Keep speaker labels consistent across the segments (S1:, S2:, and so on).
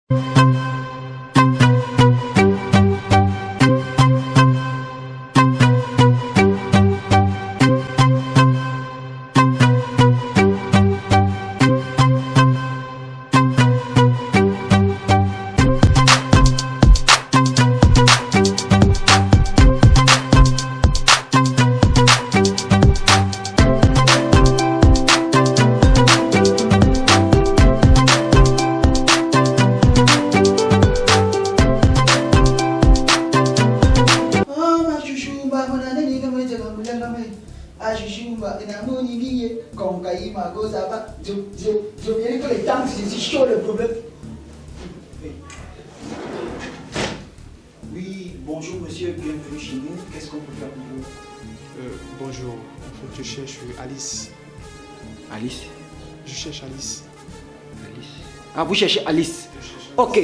S1: Oui, bonjour monsieur, bienvenue chez nous. Qu'est-ce qu'on peut faire pour vous?
S2: Bonjour, en fait je cherche Alice.
S1: Alice?
S2: Je cherche Alice.
S1: Alice. Ah, vous cherchez Alice? Ok.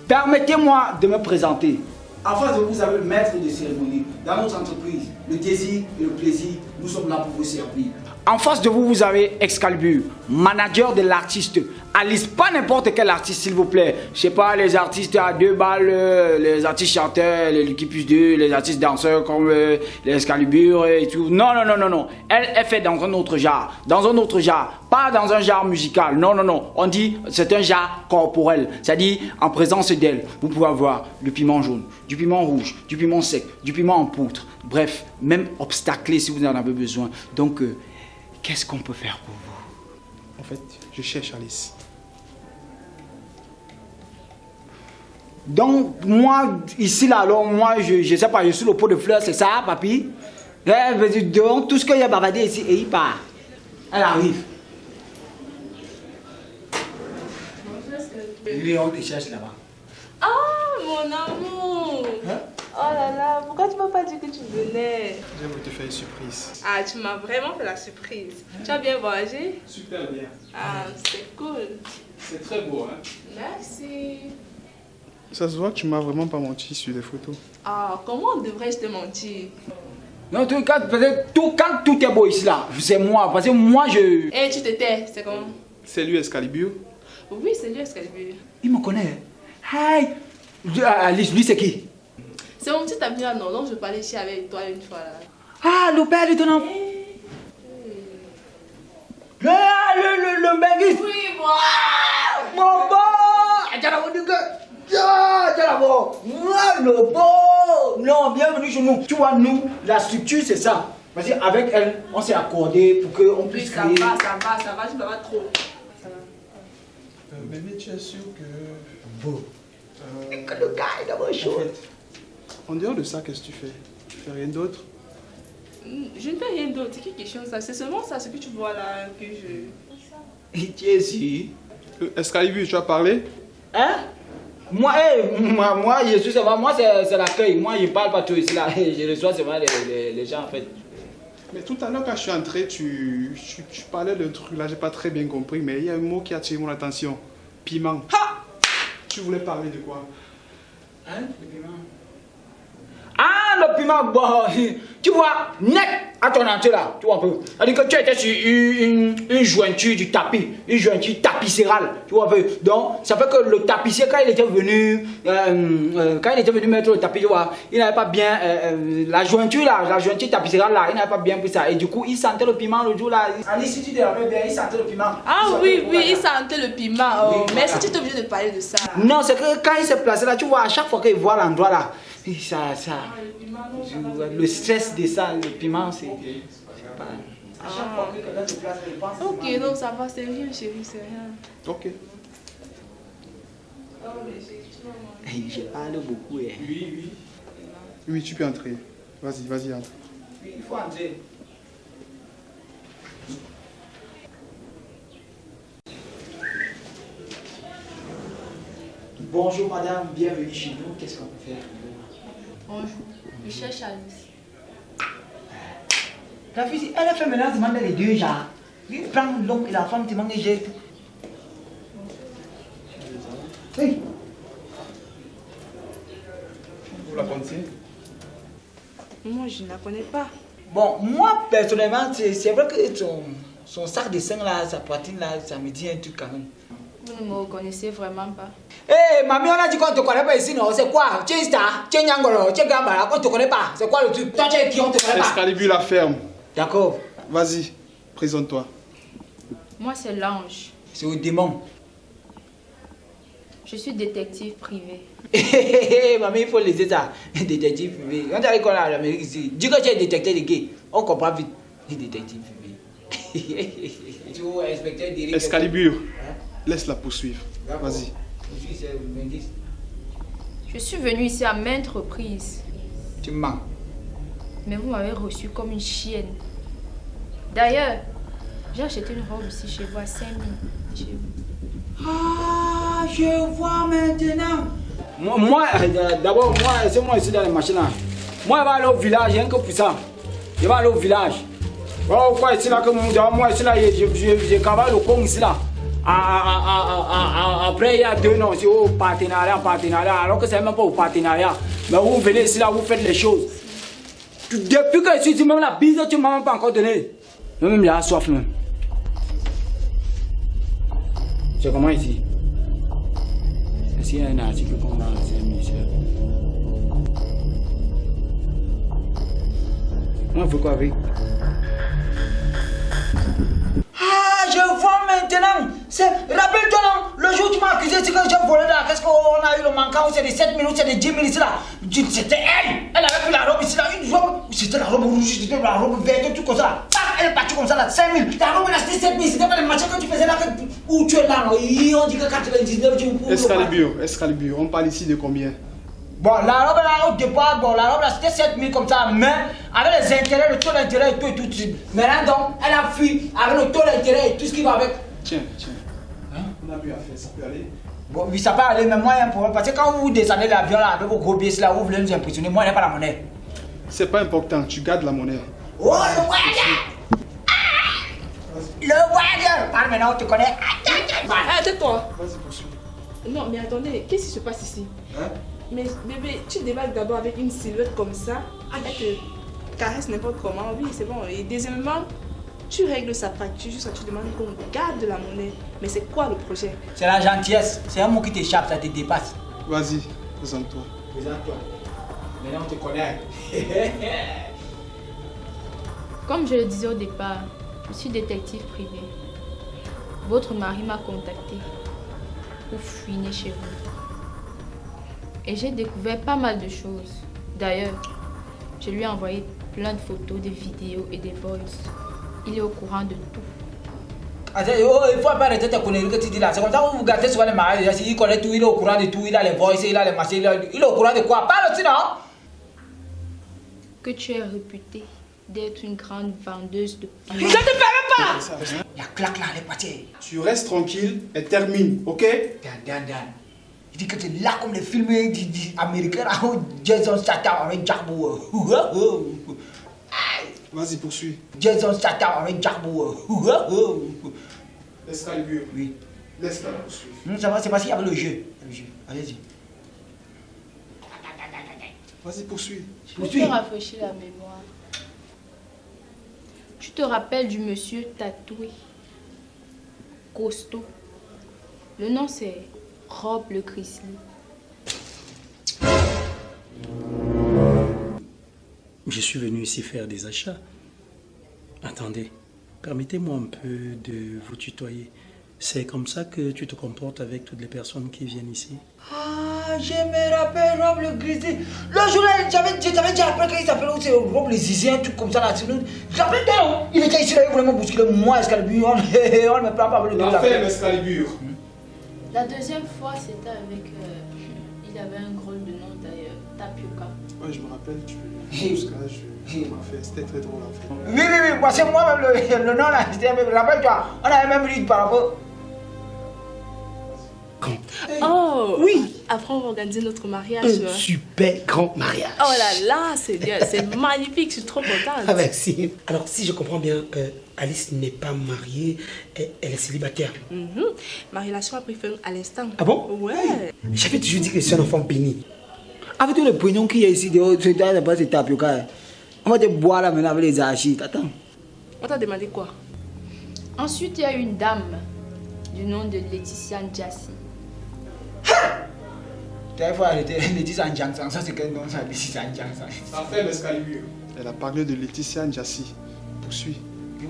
S1: Permettez-moi de me présenter. En face de vous avez le maître de cérémonie. Dans notre entreprise, le désir et le plaisir, nous sommes là pour vous servir. En face de vous, vous avez Excalibur, manager de l'artiste. Alice, pas n'importe quel artiste, s'il vous plaît. Je sais pas, les artistes à 2 balles, les artistes chanteurs, les Lucky Plus 2, les artistes danseurs comme les Excalibur et tout. Non, non, non, non, non. Elle fait dans un autre genre. Dans un autre genre. Pas dans un genre musical. Non, non, non. On dit c'est un genre corporel. C'est-à-dire, en présence d'elle, vous pouvez avoir du piment jaune, du piment rouge, du piment sec, du piment en poudre. Bref, même obstaclé si vous en avez besoin. Donc, qu'est-ce qu'on peut faire pour vous?
S2: En fait, je cherche Alice.
S1: Donc, moi, ici, là, alors, moi, je sais pas, je suis le pot de fleurs, c'est ça, papy? Donc, tout ce qu'il y a bavardé ici, et il part. Elle arrive. Léon te cherche là-bas.
S3: Ah, mon amour!
S1: Hein?
S3: Oh là là, pourquoi tu m'as pas dit que tu venais?
S2: Je vais te faire une surprise.
S3: Ah, tu m'as vraiment fait la surprise. Tu as bien voyagé?
S2: Super bien.
S3: Ah, c'est cool.
S2: C'est très beau, hein?
S3: Merci.
S2: Ça se voit que tu m'as vraiment pas menti sur les photos.
S3: Ah, comment devrais-je te mentir?
S1: Non, quand tout est beau ici, là, c'est moi, parce que moi, je...
S3: Eh, tu te tais, c'est comment?
S2: C'est lui Excalibur.
S3: Oui, c'est lui, Excalibur.
S1: Il me connaît. Hey! Alice, lui, c'est qui?
S3: C'est mon petit ami là, non, donc je parlais ici avec toi une fois là.
S1: Ah, le père de ton enfant. Le Benguis.
S3: Oui, moi!
S1: Mon beau. Non, bienvenue chez nous. Tu vois, nous, la structure, c'est ça. Parce qu'avec elle, on s'est accordé pour qu'on
S3: Oui,
S1: puisse
S3: ça
S1: créer...
S3: va, tu ne vas pas trop. Ça va.
S2: Bébé, tu es sûr que...
S1: Beau. Le gars est d'abord chaud.
S2: En fait, en dehors de ça, qu'est-ce que tu fais? Tu fais rien d'autre?
S3: Je ne fais rien d'autre, c'est quelque chose ça. C'est seulement ça, ce que tu vois là, que je...
S1: Et tu es sûr?
S2: Excalibur, tu as parlé?
S1: Hein? Moi, je suis seulement... Moi, c'est l'accueil. Moi, je ne parle pas tout ici là. Je reçois seulement les gens en fait.
S2: Mais tout à l'heure, quand je suis entré, tu parlais d'un truc là, j'ai pas très bien compris, mais il y a un mot qui a attiré mon attention. Piment.
S1: Ha!
S2: Tu voulais parler de quoi?
S1: Hein? Le piment. Ah, le piment, bon, tu vois, net à ton entrée là, tu vois un peu. C'est-à-dire que tu étais sur une jointure du tapis, une jointure tapicérale, tu vois un peu. Donc, ça fait que le tapissier, quand il était venu mettre le tapis, tu vois, il n'avait pas bien, la jointure là, la jointure tapicérale là, il n'avait pas bien pris ça. Et du coup, il sentait le piment le jour là. Alice, si tu te rappelles bien, il sentait le piment.
S3: Ah oui, il sentait le piment. Oh,
S1: Oui,
S3: mais
S1: voilà.
S3: si tu es obligé de parler de ça.
S1: Non, c'est que quand il s'est placé là, tu vois, à chaque fois qu'il voit l'endroit là, ça, le stress de ça, le piment, c'est pas... À chaque fois que quelqu'un se place, il pense...
S3: Ok, donc ça va, c'est rien, chérie, c'est rien.
S2: Ok.
S1: Je parle beaucoup. Hein.
S2: Oui, tu peux entrer. Vas-y, entre.
S1: Oui, il faut entrer. Bonjour madame, bienvenue chez nous. Qu'est-ce qu'on peut faire pour vous?
S3: Bonjour, je cherche Alice.
S1: La fille, elle a fait maintenant demander les deux genres. Il prend l'homme et la femme, tu manges et jette. Oui.
S2: Vous la connaissez?
S3: Moi, je ne la connais pas.
S1: Bon, moi personnellement, c'est vrai que son sac de sang là, sa poitrine là, ça me dit un truc quand même.
S3: Vous ne me reconnaissez vraiment pas.
S1: Hé, mamie, on a dit qu'on ne te connaît pas ici, non? C'est quoi? Tu es Star, tu es Nyangolo, tu es Gambara, on ne te connaît pas. C'est quoi le truc? Toi, tu es qui? On ne te connaît pas.
S2: Excalibur la ferme.
S1: D'accord.
S2: Vas-y, présente-toi.
S3: Moi, c'est l'ange.
S1: C'est au démon.
S3: Je suis détective privé.
S1: Mamie, il faut laisser ça. Détective privé. On dirait qu'on est à l'Amérique ici. Dis que tu es détecteur de gay. On comprend vite. Détective privé. Tu veux inspecteur direct.
S2: Excalibur,
S1: Hein?
S2: laisse-la poursuivre. Vas-y.
S3: Je suis venue ici à maintes reprises.
S1: Tu mens.
S3: Mais vous m'avez reçue comme une chienne. D'ailleurs, j'ai acheté une robe ici chez vous à 5 000. Chez vous.
S1: Ah, je vois maintenant. Moi, d'abord, moi, c'est moi ici dans les machines là. Moi, je vais aller au village, rien que pour ça. Je vais aller au village. Oh, quoi, ici là, que moi, ici là, je travaille le con ici là. Après, il y a 2 ans, c'est au partenariat, alors que c'est même pas au partenariat. Mais vous venez ici là, vous faites les choses. Depuis que je suis ici, même la bise, tu ne m'as même pas encore donné. Même il a soif même. C'est comment ici? Est-ce qu'il y a un article qu'on a lancé, monsieur? On fait quoi avec? Ah, je vois maintenant. Rappelle-toi, non? Le jour où tu m'as accusé, c'est que j'ai volé là. Qu'est-ce qu'on a eu le manquant? C'est des 7 minutes, c'est des 10 minutes là. C'était elle. Elle avait pris la robe ici là. Une robe. C'était la robe rouge, c'était la robe verte, tout comme ça là. Elle est partie comme ça là. 5 000. Ta robe là, c'était 7 000. C'était pas le machin que tu faisais là. Où tu es là, non? On dit que 99, tu me
S2: Excalibur, on parle ici de combien?
S1: Bon, la robe là, au départ, bon, la robe là, c'était 7 000 comme ça, mais avec les intérêts, le taux d'intérêt et tout et tout. Maintenant, donc, elle a fui avec le taux d'intérêt et tout ce qui va avec.
S2: Tiens. Hein? On a plus à faire, ça peut aller?
S1: Bon, oui, ça peut aller, mais moi, il y a un problème. Parce que quand vous descendez de l'avion là, avec vos gros billets là, vous voulez nous impressionner, moi, il n'y a pas la monnaie.
S2: C'est pas important, tu gardes la monnaie.
S1: Oh, le voyageur! Le voyageur! Parle maintenant, on te connaît.
S3: Tais-toi!
S2: Vas-y, poursuis.
S3: Non, mais attendez, qu'est-ce qui se passe ici?
S2: Hein?
S3: Mais bébé, tu débarques d'abord avec une silhouette comme ça, elle te caresse n'importe comment, oui, c'est bon. Et deuxièmement, tu règles sa facture jusqu'à tu demandes qu'on garde de la monnaie. Mais c'est quoi le projet?
S1: C'est la gentillesse. C'est un mot qui t'échappe, ça te dépasse.
S2: Vas-y, présente-toi.
S1: Présente-toi. Maintenant, on te connaît.
S3: Comme je le disais au départ, je suis détective privé. Votre mari m'a contacté pour fouiner chez vous. Et j'ai découvert pas mal de choses. D'ailleurs, je lui ai envoyé plein de photos, des vidéos et des voices. Il est au courant de tout.
S1: Attends, il faut pas arrêter tes conneries que tu dis là. C'est comme ça que vous gâtez souvent les mariages. Il connaît tout, il est au courant de tout, il a les voices, il a les machines, il est au courant de quoi? Parle aussi, non?
S3: Que tu es réputée d'être une grande vendeuse de piment.
S1: Je ne te permets pas! La claque là, elle est partie.
S2: Tu restes tranquille et termine, ok?
S1: Dan. Il dit que tu es là comme les films américains, Jason Statham avec Jack Bauer.
S2: Vas-y, poursuis.
S1: Jason Statham avec Jack Bauer.
S2: Excalibur.
S1: Oui.
S2: Laisse-la poursuivre.
S1: Ça va, c'est parce qu'il y avait le jeu. Allez-y.
S2: Vas-y, poursuis.
S3: Pour te rafraîchir la mémoire, tu te rappelles du monsieur tatoué, costaud. Le nom c'est Rob le Grizzly.
S4: Je suis venu ici faire des achats. Attendez, permettez-moi un peu de vous tutoyer. C'est comme ça que tu te comportes avec toutes les personnes qui viennent ici?
S1: Ah, je me rappelle Rob le Grizzly. Le jour là, j'avais déjà appris qu'il s'appelle aussi Rob le Zizi, un truc comme ça là. Je rappelle toi, non? Il était ici là, il voulait me bousculer. Moi, Excalibur, on ne me prend pas avec le dos.
S2: La ferme, Excalibur.
S3: La deuxième fois c'était avec... il avait un gros de nom d'ailleurs, Tapioca.
S2: Ouais, je me rappelle, c'était très drôle en fait.
S1: Oui, moi c'est moi-même le nom là. Rappelle-toi, on avait même dit par rapport.
S3: Oh
S5: Oui.
S3: Après on va organiser notre mariage.
S5: Un super grand mariage.
S3: Oh là là, c'est bien, c'est magnifique, je suis trop contente.
S5: Ah merci. Alors si je comprends bien, Alice n'est pas mariée, elle est célibataire.
S3: Ma relation a pris fin à l'instant.
S5: Ah bon?
S3: Ouais.
S5: J'avais toujours dit que je suis un enfant béni.
S1: Avec tous les poignons qu'il y a ici, c'est Tapioca. On va te boire là maintenant avec les archives. Attends.
S3: On t'a demandé quoi?
S6: Ensuite, il y a une dame
S3: du nom de Laetitia Njassi.
S1: Tu faut arrêter. Laetitia Njang, ça c'est quel nom ça? Laetitia Njang, ça.
S2: Ça fait l'escalier. Elle a parlé de Laetitia Njassi. Poursuis.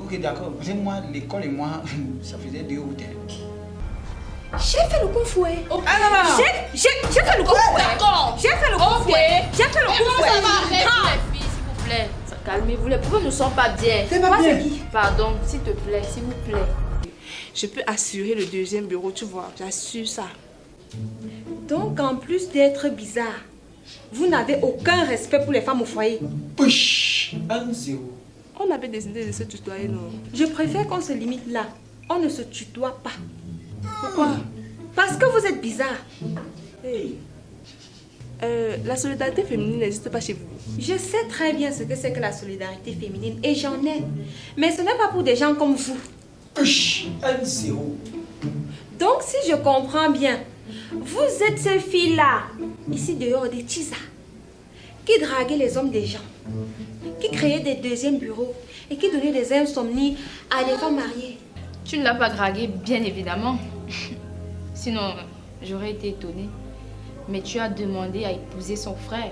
S1: Ok, d'accord. C'est moi, l'école et moi, ça faisait 2 ou 3.
S6: J'ai fait le kung fu.
S3: Ok.
S6: J'ai fait le kung fu.
S3: D'accord.
S6: J'ai fait le kung fu. J'ai fait le kung fu.
S3: Ça va, arrêtez les filles, s'il vous plaît. Calmez-vous, les pauvres ne sont pas bien.
S6: C'est pas bien.
S3: Pardon, s'il te plaît, s'il vous plaît.
S7: Je peux assurer le deuxième bureau, tu vois. J'assure ça.
S6: Donc, en plus d'être bizarre, vous n'avez aucun respect pour les femmes au foyer.
S1: Push 1-0.
S7: On avait décidé de se tutoyer, non?
S6: Je préfère qu'on se limite là. On ne se tutoie pas.
S7: Pourquoi?
S6: Parce que vous êtes bizarre.
S7: Hey. La solidarité féminine n'existe pas chez vous.
S6: Je sais très bien ce que c'est que la solidarité féminine et j'en ai. Mais ce n'est pas pour des gens comme vous.
S1: Push 1-0.
S6: Donc, si je comprends bien, vous êtes ces filles-là, ici dehors des tisas, qui draguaient les hommes des gens, qui créaient des deuxièmes bureaux et qui donnaient des insomnies à des femmes mariées.
S3: Tu ne l'as pas dragué, bien évidemment. Sinon, j'aurais été étonnée. Mais tu as demandé à épouser son frère.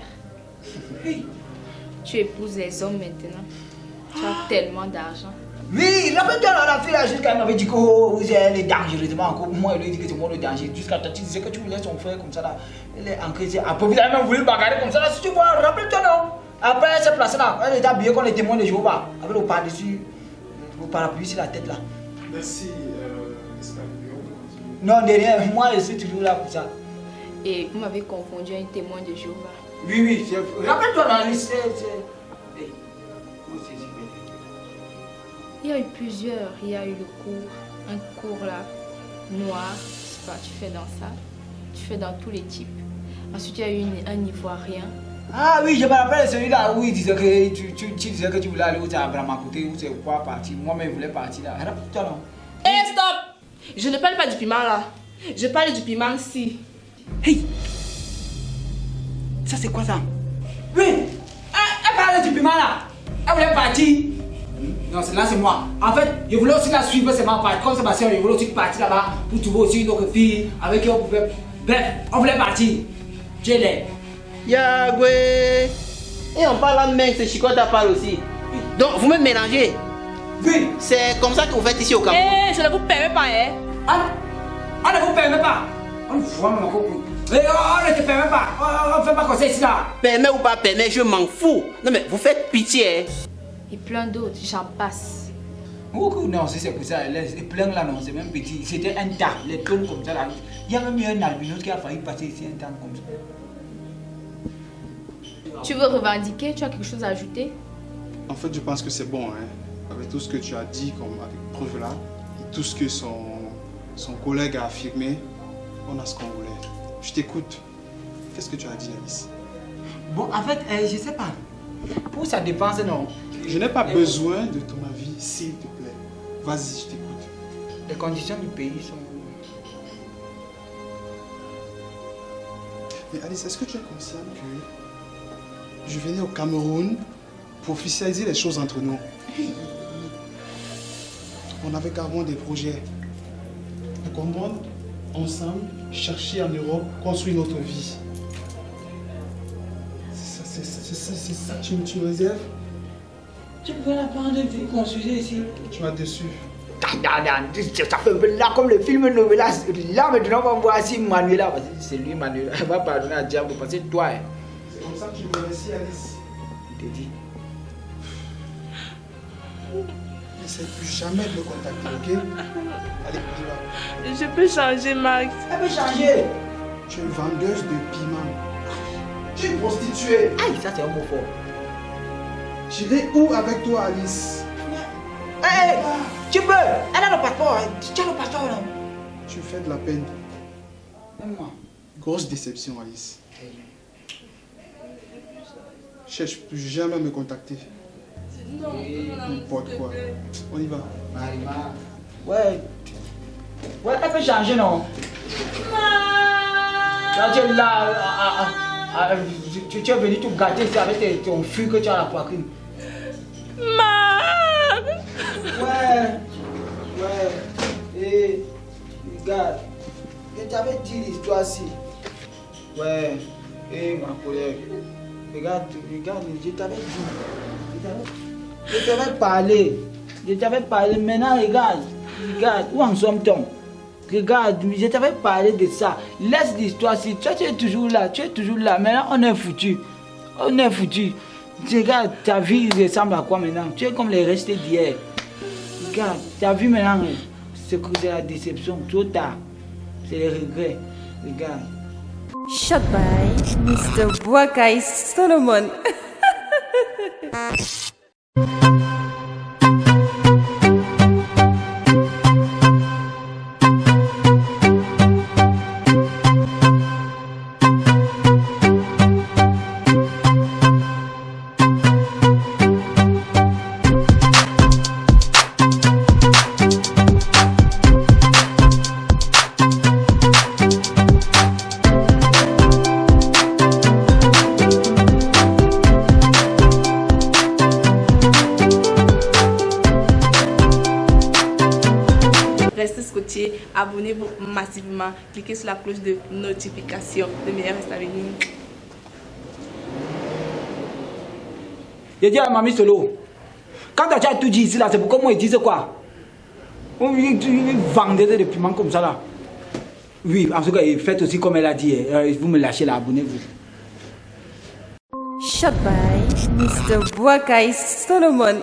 S3: Tu épouses les hommes maintenant. Tu as tellement d'argent.
S1: Oui, rappelle-toi, la fille là, jusqu'à elle m'avait dit que vous êtes dangereusement encore. Moi, elle lui a dit que c'est moi le danger. Jusqu'à toi, tu disais que tu voulais son frère comme ça là. Elle est encaissée. Après, vous avez même voulu bagarrer comme ça là. Si tu vois, rappelle-toi, non. Après, elle s'est placée là. Elle était habillée comme les témoins de Jéhovah. Avec le par-dessus, le parapluie sur la tête là.
S2: Merci, l'escalier.
S1: Non, derrière, moi, je suis toujours là pour ça.
S3: Et vous m'avez confondu à un témoin de Jéhovah.
S1: Oui, oui. Rappelle-toi, là,
S3: Il y a eu plusieurs. Il y a eu le cours. Un cours là, noir. Je sais pas, tu fais dans ça. Tu fais dans tous les types. Ensuite, il y a eu un ivoirien.
S1: Ah oui, je me rappelle celui-là où il disait que tu disais que tu voulais aller où c'est à Brahma-Côté, où c'est quoi partir. Moi-même, je voulais partir là. Rappelle-toi, non.
S7: Hé, stop! Je ne parle pas du piment là. Je parle du piment si.
S1: Hey! Ça, c'est quoi ça? Oui! Elle parlait du piment là. Elle voulait partir. Non, là c'est moi. En fait, je voulais aussi la suivre, c'est ma part. Comme c'est ma soeur, je voulais aussi partir là-bas pour trouver aussi une autre fille avec qui on pouvait. Bref, on voulait partir. Je l'ai.
S8: Yagoué. Et on parle en main, c'est Chicota parle aussi. Donc vous me mélangez.
S1: Oui.
S8: C'est comme ça que vous faites ici au Cameroun.
S7: Hé, je ne vous permets pas, hein.
S1: On ne vous permet pas. On voit mon coco. On ne te permet pas. On ne fait pas comme ça ici là.
S8: Permet ou pas permet, je m'en fous. Non mais vous faites pitié. Hein.
S3: Et plein d'autres, j'en passe.
S1: Oh, non, c'est pour ça. Les pleins là, non, c'est même petit. C'était un tas, les tonnes comme ça là. Il y a même eu un albinos qui a failli passer ici un temps comme ça.
S3: Tu veux revendiquer? Tu as quelque chose à ajouter?
S2: En fait, je pense que c'est bon, hein. Avec tout ce que tu as dit, comme avec preuve là, et tout ce que son collègue a affirmé, on a ce qu'on voulait. Je t'écoute. Qu'est-ce que tu as dit, Alice?
S1: Bon, en fait, je sais pas. Pour sa dépense, non.
S2: Je n'ai pas besoin de ton avis, s'il te plaît. Vas-y, je t'écoute.
S1: Les conditions du pays sont...
S2: Mais Alice, est-ce que tu es consciente que je venais au Cameroun pour officialiser les choses entre nous? On avait carrément des projets. De comprendre, ensemble, chercher en Europe, construire notre vie. C'est ça que tu me réserves?
S1: Tu pouvais la prendre et puis construire ici.
S2: Tu m'as déçu.
S1: Ça fait un peu là comme le film Novelas. Là maintenant on va voir si Manuela, c'est lui Manuela, elle va pardonner à Diable parce que toi.
S2: C'est comme ça que tu me remercies, Alice.
S1: Je te dis.
S2: N'essaie plus jamais de me contacter, ok? Allez, on y va.
S7: Je peux changer, Max.
S1: Elle peut changer.
S2: Tu es une vendeuse de piment. Tu es une prostituée.
S1: Aïe, ça c'est un mot fort.
S2: J'irai où avec toi, Alice?
S1: Hé, tu peux. Elle a le passeport. Tu as le passeport là.
S2: Tu fais de la peine.
S1: Même moi.
S2: Grosse déception, Alice. Cherche plus jamais à me contacter.
S7: Non,
S2: N'importe quoi. On y va.
S1: Marima. Ouais. Ouais, elle peut changer, non? Là, tu es là. Tu es venu tout gâter ici avec ton fût que tu as à la poitrine.
S7: Max.
S1: Ouais. Ouais. Et Regarde, je t'avais dit l'histoire-ci. Ouais, et ma collègue. Regarde, je t'avais dit. Je t'avais parlé. Maintenant, regarde, où en sommes-nous? Regarde, je t'avais parlé de ça. Laisse l'histoire-ci. Toi, tu es toujours là. Maintenant, on est foutu. Regarde, ta vie ressemble à quoi maintenant? Tu es comme les restes d'hier. Regarde, ta vie maintenant, c'est la déception. Trop tard. C'est les regrets. Regarde.
S6: Shot by Mr. Boakai Solomon.
S7: Restez scotchés, abonnez-vous massivement, cliquez sur la cloche de notification. Le meilleur reste à venir.
S1: Je dis à Mamie Solo, quand tu as tout dit ici là, c'est pourquoi moi ils disent quoi? Ils vendent des piments comme ça là. Oui, en tout cas, faites aussi comme elle a dit. Vous me lâchez là, abonnez-vous.
S6: Shot by Mr. Boakai Solomon.